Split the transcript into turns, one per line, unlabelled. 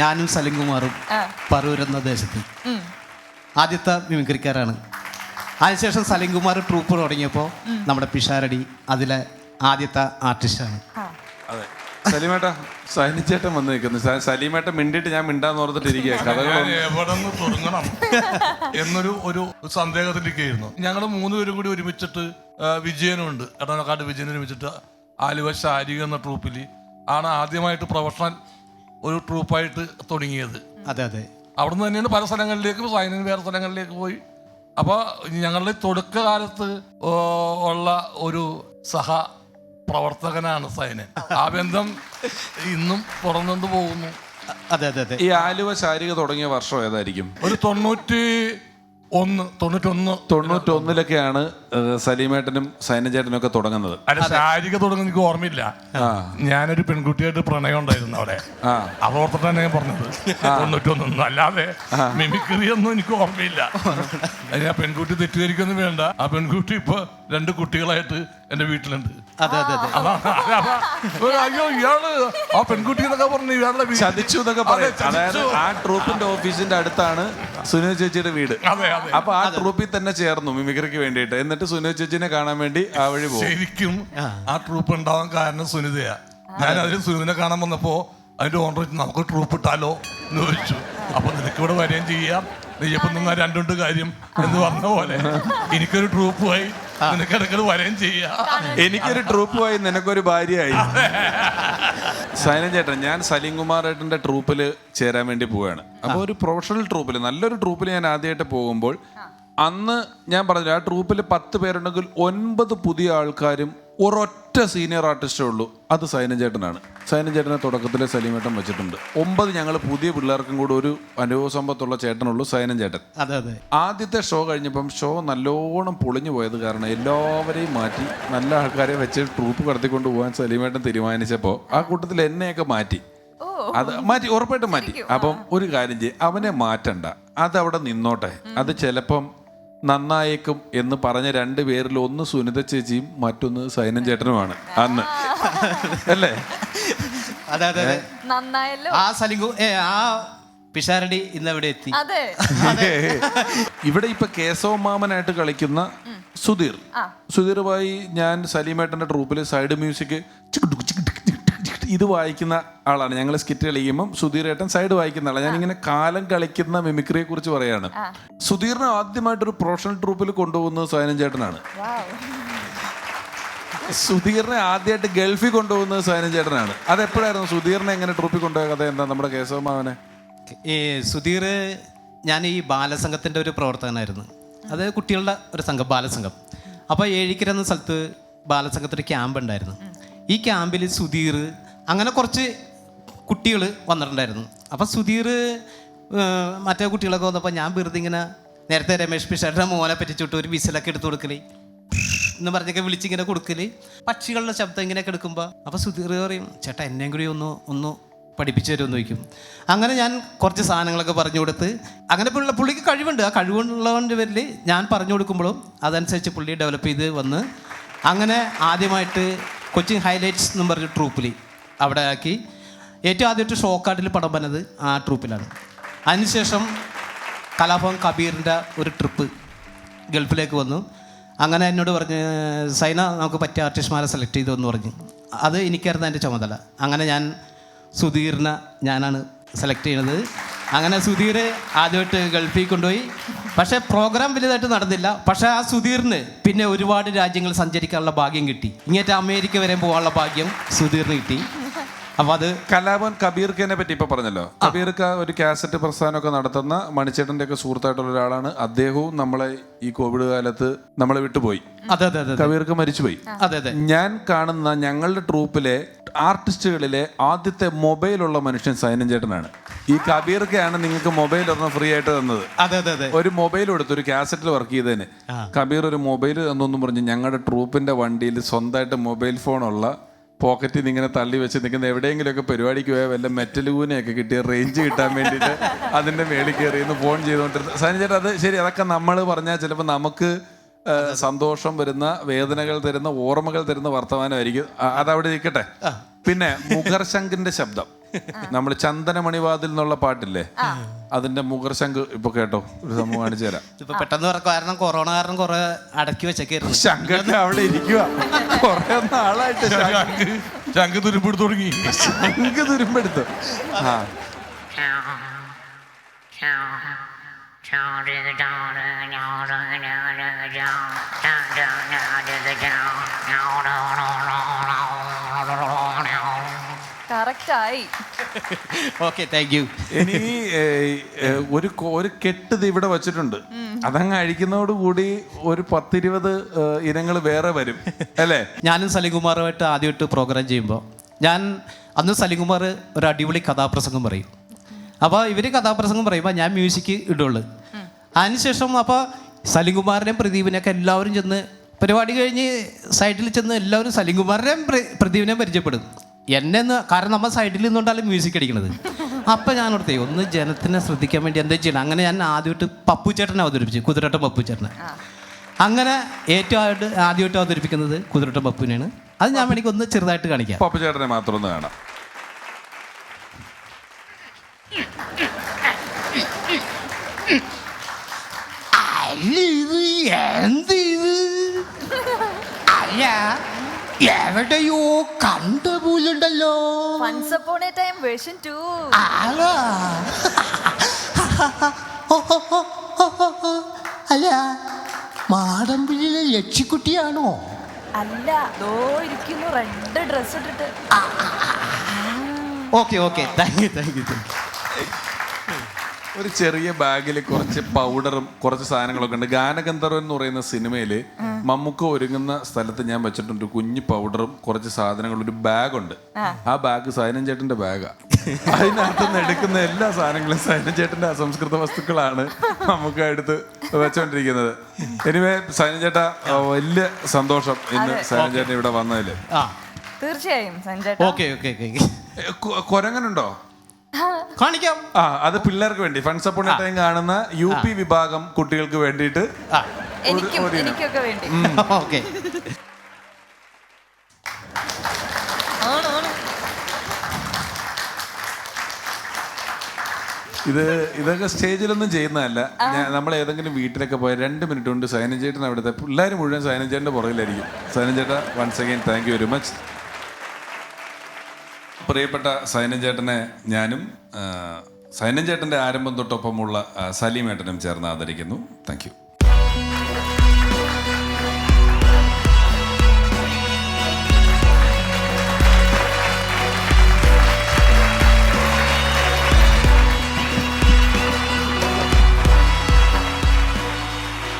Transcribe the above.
ഞാനും സലിംകുമാറും പറൂർ എന്ന ദേശത്ത് ആദ്യത്തെ മിമിക്രിക്കാരാണ്. അതിനുശേഷം സലിംകുമാർ ട്രൂപ്പ് തുടങ്ങിയപ്പോൾ നമ്മുടെ പിഷാരടി അതിലെ ആദ്യത്തെ ആർട്ടിസ്റ്റാണ്.
അതെ, സലീമേട്ട സൈനിച്ചേട്ടൻ വന്ന് നിൽക്കുന്നു. സലീമേട്ടൻ മിണ്ടിട്ട് ഞാൻ മിണ്ടാന്ന് ഓർത്തിട്ടിരിക്കുക.
എവിടെ നിന്ന് തുടങ്ങണം എന്നൊരു സന്ദേഹത്തിലിരിക്കുകയായിരുന്നു. ഞങ്ങൾ 3 പേരും കൂടി ഒരുമിച്ചിട്ട് വിജയനുണ്ട്, എടനക്കാട് വിജയൻ ഒരുമിച്ചിട്ട് ആലുവ ശാരിക എന്ന ട്രൂപ്പിൽ ആണ് ആദ്യമായിട്ട് പ്രൊഫഷണൽ ഒരു ട്രൂപ്പായിട്ട് തുടങ്ങിയത്.
അതെ അതെ,
അവിടുന്ന് തന്നെയാണ് പല സ്ഥലങ്ങളിലേക്ക് സൈനിന് വേറെ സ്ഥലങ്ങളിലേക്ക് പോയി. അപ്പോൾ ഞങ്ങളുടെ തുടക്കകാലത്ത് ഉള്ള ഒരു പ്രവർത്തകനാണ് സൈനൻ. ആ ബന്ധം ഇന്നും തുറന്നുകൊണ്ട് പോകുന്നു.
അതെ അതെ അതെ.
ഈ ആലുവ ശാരിക തുടങ്ങിയ വർഷം ഏതായിരിക്കും?
ഒരു
91-ൊക്കെയാണ് സലീമേട്ടനും സൈനചേട്ടനും ഒക്കെ തുടങ്ങുന്നത്.
അല്ല, ശാരിക തുടങ്ങുന്ന എനിക്ക് ഓർമ്മയില്ല. ഞാനൊരു പെൺകുട്ടിയായിട്ട് പ്രണയം ഉണ്ടായിരുന്നു അവിടെ. അതോർത്തിട്ട് തന്നെ ഞാൻ പറഞ്ഞത് 91. അല്ലാതെ മിമിക്രി ഒന്നും എനിക്ക് ഓർമ്മയില്ല. ആ പെൺകുട്ടി തെറ്റിദ്ധരിക്കൊന്നും വേണ്ട. ആ പെൺകുട്ടി ഇപ്പൊ 2 കുട്ടികളായിട്ട് എന്റെ വീട്ടിലുണ്ട്. അയ്യോ, ഇയാള് ആ പെൺകുട്ടി എന്നൊക്കെ പറഞ്ഞു ഇയാളുടെ
ചതിച്ചു എന്നൊക്കെ പറയും. അതായത് ആ ട്രൂപ്പിന്റെ ഓഫീസിന്റെ അടുത്താണ് സുനിത ചേച്ചിയുടെ വീട്. അപ്പൊ ആ ട്രൂപ്പിൽ തന്നെ ചേർന്നു മിമിക്രിക്ക് വേണ്ടിയിട്ട്. എന്നിട്ട് സുനിത ചേച്ചിനെ കാണാൻ വേണ്ടി ആ വഴി പോകും.
ശരിക്കും ആ ട്രൂപ്പ് ഉണ്ടാവാൻ കാരണം സുനിതയാ. ഞാൻ അതിന് സുനിതനെ കാണാൻ വന്നപ്പോ അതിന്റെ ഓണർ നമുക്ക് ട്രൂപ്പ് ഇട്ടാലോ എന്ന് ചോദിച്ചു. അപ്പൊ നിനക്ക് ഇവിടെ വരികയും ചെയ്യാം, നെയ്യപ്പം നിന്നാ 2 കാര്യം എന്ന് പറഞ്ഞ പോലെ എനിക്കൊരു ട്രൂപ്പുമായി നിനക്കിടക്കത് വരികയും ചെയ്യാം.
എനിക്കൊരു ട്രൂപ്പുമായി നിനക്കൊരു ഭാര്യയായി. സൈനൻ ചേട്ടൻ, ഞാൻ സലീംകുമാറേട്ടൻ്റെ ട്രൂപ്പിൽ ചേരാൻ വേണ്ടി പോവുകയാണ്. അപ്പോൾ ഒരു പ്രൊഫഷണൽ ട്രൂപ്പിൽ, നല്ലൊരു ട്രൂപ്പിൽ ഞാൻ ആദ്യമായിട്ട് പോകുമ്പോൾ അന്ന് ഞാൻ പറഞ്ഞു ആ ട്രൂപ്പിൽ 10 പേരുണ്ടെങ്കിൽ 9 പുതിയ ആൾക്കാരും ഒരൊറ്റ സീനിയർ ആർട്ടിസ്റ്റേ ഉള്ളൂ. അത് സൈനൻ ചേട്ടനാണ്. സൈനൻ ചേട്ടനെ തുടക്കത്തിൽ സലീമേട്ടൻ വെച്ചിട്ടുണ്ട്. 9 ഞങ്ങൾ പുതിയ പിള്ളേർക്കും കൂടെ ഒരു അനുഭവ സമ്പത്തുള്ള ചേട്ടനുള്ളൂ സൈനൻ ചേട്ടൻ.
അതെ അതെ.
ആദ്യത്തെ ഷോ കഴിഞ്ഞപ്പം ഷോ നല്ലോണം പൊളിഞ്ഞു പോയത് കാരണം എല്ലാവരെയും മാറ്റി നല്ല ആൾക്കാരെ വെച്ച് ട്രൂപ്പ് കടത്തിക്കൊണ്ട് പോകാൻ സലീമേട്ടൻ തീരുമാനിച്ചപ്പോൾ ആ കൂട്ടത്തിൽ എന്നെയൊക്കെ മാറ്റി. അത് മാറ്റി, ഉറപ്പായിട്ടും മാറ്റി. അപ്പം ഒരു കാര്യം ചെയ്യും, അവനെ മാറ്റണ്ട, അതവിടെ നിന്നോട്ടെ. അത് ചിലപ്പം നന്നായേക്കും എന്ന് പറഞ്ഞ 2 പേരിൽ ഒന്ന് സുനിത ചേച്ചിയും മറ്റൊന്ന് സൈനൻ ചേട്ടനുമാണ് അന്ന്, അല്ലേ?
അതെ അതെ അതെ. ആ ആ പിഷാരടി ഇന്ന് എവിടെ എത്തി?
ഇവിടെ ഇപ്പൊ കേശവമാമനായിട്ട് കളിക്കുന്ന സുധീറുമായി ഞാൻ സലീമേട്ടന്റെ ട്രൂപ്പിൽ സൈഡ് മ്യൂസിക് ഇത് വായിക്കുന്ന ആളാണ്. ഞങ്ങൾ സ്കിറ്റ് കളിക്കുമ്പം സുധീരേട്ടൻ സൈഡ് വായിക്കുന്ന ആളാണ്. ഞാനിങ്ങനെ കാലം കളിക്കുന്ന മിമിക്രിയെ കുറിച്ച് പറയാണ്. സുധീറിനെ ആദ്യമായിട്ടൊരു പ്രൊഫഷണൽ ട്രൂപ്പിൽ കൊണ്ടുപോകുന്നത് സൈനൻ ചേട്ടനാണ്. സുധീറിനെ ആദ്യമായിട്ട് ഗൾഫിൽ കൊണ്ടുപോകുന്നത് സൈനൻ ചേട്ടനാണ്. അതെപ്പോഴായിരുന്നു സുധീറിനെ എങ്ങനെ ട്രൂപ്പിൽ കൊണ്ടുപോയ കഥ എന്താ? നമ്മുടെ കേശവമാവനെ
ഈ സുധീർ, ഞാൻ ഈ ബാലസംഘത്തിൻ്റെ ഒരു പ്രവർത്തകനായിരുന്നു. അത് കുട്ടികളുടെ ഒരു സംഘം, ബാലസംഘം. അപ്പോൾ ഏഴിക്കര എന്ന സ്ഥലത്ത് ബാലസംഘത്തിൻ്റെ ക്യാമ്പ് ഉണ്ടായിരുന്നു. ഈ ക്യാമ്പിൽ സുധീർ അങ്ങനെ കുറച്ച് കുട്ടികൾ വന്നിട്ടുണ്ടായിരുന്നു. അപ്പോൾ സുധീർ മറ്റേ കുട്ടികളൊക്കെ വന്നപ്പോൾ ഞാൻ വെറുതെ ഇങ്ങനെ നേരത്തെ രമേഷ് പിഷാരുടെ മോനെ പറ്റിച്ചിട്ട് ഒരു വിസിലൊക്കെ എടുത്ത് കൊടുക്കല് എന്ന് പറഞ്ഞൊക്കെ വിളിച്ചിങ്ങനെ കൊടുക്കല്, പക്ഷികളുടെ ശബ്ദം ഇങ്ങനെയൊക്കെ എടുക്കുമ്പോൾ. അപ്പോൾ സുധീർ പറയും, ചേട്ടാ എന്നെയും കൂടി ഒന്ന് പഠിപ്പിച്ചു തരുമെന്ന് ചോദിക്കും. അങ്ങനെ ഞാൻ കുറച്ച് സാധനങ്ങളൊക്കെ പറഞ്ഞു കൊടുത്ത്, അങ്ങനെ പുള്ളിക്ക് കഴിവുണ്ട്. ആ കഴിവുള്ളവൻ്റെ പേരിൽ ഞാൻ പറഞ്ഞു കൊടുക്കുമ്പോഴും അതനുസരിച്ച് പുള്ളി ഡെവലപ്പ് ചെയ്ത് വന്ന് അങ്ങനെ ആദ്യമായിട്ട് കൊച്ചിൻ ഹൈലൈറ്റ്സ് എന്നും പറഞ്ഞ ട്രൂപ്പിൽ അവിടെ ആക്കി. ഏറ്റവും ആദ്യമായിട്ട് ഷോക്കാട്ടിൽ പടം വന്നത് ആ ട്രൂപ്പിലാണ്. അതിനുശേഷം കലാഭവൻ കബീറിൻ്റെ ഒരു ട്രിപ്പ് ഗൾഫിലേക്ക് വന്നു. അങ്ങനെ എന്നോട് പറഞ്ഞ്, സൈന നമുക്ക് പറ്റിയ ആർട്ടിസ്റ്റ്മാരെ സെലക്ട് ചെയ്തു എന്ന് പറഞ്ഞു. അത് എനിക്കായിരുന്നു എൻ്റെ ചുമതല. അങ്ങനെ ഞാൻ സുധീറിനെ ഞാനാണ് സെലക്ട് ചെയ്യുന്നത്. അങ്ങനെ സുധീർ ആദ്യമായിട്ട് ഗൾഫിൽ കൊണ്ടുപോയി. പക്ഷേ പ്രോഗ്രാം വലുതായിട്ട് നടന്നില്ല. പക്ഷേ ആ സുധീറിന് പിന്നെ ഒരുപാട് രാജ്യങ്ങൾ സഞ്ചരിക്കാനുള്ള ഭാഗ്യം കിട്ടി. ഇങ്ങേറ്റ അമേരിക്ക വരെ പോകാനുള്ള ഭാഗ്യം സുധീറിന് കിട്ടി. അപ്പോൾ അത്
കലാഭവൻ കബീർക്കനെ പറ്റി ഇപ്പോൾ പറഞ്ഞല്ലോ. കബീർക്ക ഒരു കാസറ്റ് പ്രസ്ഥാനമൊക്കെ നടത്തുന്ന മണിച്ചേട്ടൻ്റെ ഒക്കെ സുഹൃത്തായിട്ടുള്ള ഒരാളാണ്. അദ്ദേഹവും നമ്മളെ ഈ കോവിഡ് കാലത്ത് നമ്മളെ വിട്ടുപോയി.
അതെ അതെ അതെ.
കബീർക്ക മരിച്ചുപോയി.
അതെ അതെ.
ഞാൻ കാണുന്ന ഞങ്ങളുടെ ട്രൂപ്പിലെ ആർട്ടിസ്റ്റുകളിലെ ആദ്യത്തെ മൊബൈലുള്ള മനുഷ്യൻ സൈനൻ ചേട്ടനാണ്. ഈ കബീർക്കയാണ് നിങ്ങൾക്ക് മൊബൈൽ ഒരെണ്ണം ഫ്രീ ആയിട്ട് തന്നത്.
അതെ അതെ അതെ.
ഒരു മൊബൈൽ കൊടുത്തു, ഒരു കാസറ്റിൽ വർക്ക് ചെയ്തതിന്. കബീർ ഒരു മൊബൈൽ എന്നൊന്നും പറഞ്ഞ് ഞങ്ങളുടെ ട്രൂപ്പിന്റെ വണ്ടിയിൽ സ്വന്തമായിട്ട് മൊബൈൽ ഫോണുള്ള പോക്കറ്റിൽ നിന്ന് ഇങ്ങനെ തള്ളി വെച്ച് നിൽക്കുന്ന എവിടെയെങ്കിലുമൊക്കെ പരിപാടിക്ക് പോയാൽ വല്ല മെറ്റലൂനെയൊക്കെ കിട്ടിയ റേഞ്ച് കിട്ടാൻ വേണ്ടിയിട്ട് അതിൻ്റെ മേളിൽ കയറി ഇന്ന് ഫോൺ ചെയ്തുകൊണ്ടിരുന്നത്. സൈനൻ ചേട്ടാ, അത് ശരി, അതൊക്കെ നമ്മൾ പറഞ്ഞാൽ ചിലപ്പോൾ നമുക്ക് സന്തോഷം വരുന്ന, വേദനകൾ തരുന്ന, ഓർമ്മകൾ തരുന്ന വർത്തമാനമായിരിക്കും. അതവിടെ ഇരിക്കട്ടെ. പിന്നെ മുഖർശങ്കിന്റെ ശബ്ദം നമ്മൾ ചന്ദനമണിവാതിൽ എന്നുള്ള പാട്ടില്ലേ, അതിന്റെ മുഖർശങ്ക് ഇപ്പൊ കേട്ടോ, ഒരു സംഭവം കാണിച്ചു തരാം.
ഇപ്പൊ പെട്ടെന്ന് കാരണം കൊറോണ കാരണം കുറെ അടക്കി വെച്ചൊക്കെയായിരുന്നു.
ശങ്കൊക്കെ അവിടെ ഇരിക്കുക കൊറേ നാളായിട്ട്.
ശംഖ് തുരുമ്പെടുത്ത് തുടങ്ങി.
ശംഖ് തുരുമ്പെടുത്തു. ആ
കറക്റ്റായി.
Okay, thank you.
ഇനി ഒരു കെട്ട് ഇവിടെ വെച്ചിട്ടുണ്ട്. അതങ്ങ് അഴിക്കുന്നതോടുകൂടി ഒരു 10-20 ഇനങ്ങൾ വേറെ വരും അല്ലേ?
ഞാനും സലിംകുമാറുമായിട്ട് ആദ്യമായിട്ട് പ്രോഗ്രാം ചെയ്യുമ്പോൾ അന്ന് സലിംകുമാർ ഒരു അടിപൊളി കഥാപ്രസംഗം പറയും. അപ്പോൾ ഇവർ കഥാപ്രസംഗം പറയുമ്പോൾ ഞാൻ മ്യൂസിക് ഇടുള്ളൂ. അതിനുശേഷം അപ്പോൾ സലിംകുമാറിനെയും പ്രദീപിനെയൊക്കെ എല്ലാവരും ചെന്ന് പരിപാടി കഴിഞ്ഞ് സൈഡിൽ ചെന്ന് എല്ലാവരും സലിംകുമാറിനെയും പ്രദീപിനെയും പരിചയപ്പെടും. കാരണം നമ്മൾ സൈഡിൽ നിന്നുകൊണ്ടാലും മ്യൂസിക് അടിക്കണത്. അപ്പം ഞാൻ ഓർത്തേ ഒന്ന് ജനത്തിനെ ശ്രദ്ധിക്കാൻ വേണ്ടി എന്താ ചെയ്യണം. അങ്ങനെ ഞാൻ ആദ്യമായിട്ട് പപ്പു ചേട്ടനെ അവതരിപ്പിച്ചു, കുതിരട്ടം പപ്പു ചേട്ടനെ. അങ്ങനെ ഏറ്റവും ആദ്യമായിട്ട് അവതരിപ്പിക്കുന്നത് കുതിരട്ടം പപ്പുവിനെയാണ്. അത് ഞാൻ വേണമെങ്കിൽ ഒന്ന് ചെറുതായിട്ട് കാണിക്കാം.
പപ്പു ചേട്ടനെ മാത്രം ഒന്ന് കാണാം.
എവിടെയോ കണ്ട പോലുണ്ടല്ലോ.
Once upon a time version 2.
അല്ല, മാടമ്പിളിയിലെ ലക്ഷിക്കുട്ടിയാണോ?
അല്ല, ദോ ഇരിക്കുന്നു റെഡ് ഡ്രസ് ഇട്ടിട്ട്.
Okay, thank you.
ഒരു ചെറിയ ബാഗിൽ കുറച്ച് പൗഡറും കുറച്ച് സാധനങ്ങളൊക്കെ ഉണ്ട്. ഗാനഗന്ധർവൻ എന്ന് പറയുന്ന സിനിമയില് മമ്മൂക്ക ഒരുങ്ങുന്ന സ്ഥലത്ത് ഞാൻ വെച്ചിട്ടുണ്ട് കുഞ്ഞു പൗഡറും കുറച്ച് സാധനങ്ങളും. ഒരു ബാഗുണ്ട്. ആ ബാഗ് സൈനൻ ചേട്ടന്റെ ബാഗാ. അതിനകത്തുനിന്ന് എടുക്കുന്ന എല്ലാ സാധനങ്ങളും സൈനൻ ചേട്ടന്റെ അസംസ്കൃത വസ്തുക്കളാണ് മമ്മൂക്ക എടുത്ത് വെച്ചോണ്ടിരിക്കുന്നത്. എനിവേ സൈനൻ ചേട്ടാ, വലിയ സന്തോഷം ഇന്ന് സൈനൻ ചേട്ടൻ ഇവിടെ വന്നതില്.
തീർച്ചയായും സഞ്ജേട്ടാ.
ഓക്കെ.
കൊരങ്ങനുണ്ടോ?
കാണിക്കാം.
അത് പിള്ളേർക്ക് വേണ്ടി ഫണ്ട്സ് അപ്പോൺ ടൈം കാണുന്ന UP വിഭാഗം കുട്ടികൾക്ക് വേണ്ടിയിട്ട്
എനിക്കൊക്കെ വേണ്ടി.
ഓക്കെ.
ഇതൊക്കെ സ്റ്റേജിലൊന്നും ചെയ്യുന്നതല്ല. നമ്മൾ ഏതെങ്കിലും വീട്ടിലൊക്കെ പോയ 2 മിനിറ്റ് കൊണ്ട് സൈനൻ ചേട്ടൻ അവിടുത്തെ പിള്ളേർ മുഴുവൻ സൈനൻ ചേട്ടൻ്റെ പുറകിലായിരിക്കും. സൈനൻ ചേട്ടാ, once again thank you very much. പ്രിയപ്പെട്ട സൈനൻ ചേട്ടനെ ഞാനും സൈനൻ ചേട്ടൻ്റെ ആരംഭം തൊട്ടൊപ്പമുള്ള സലീമേട്ടനും ചേർന്ന് ആദരിക്കുന്നു. Thank U.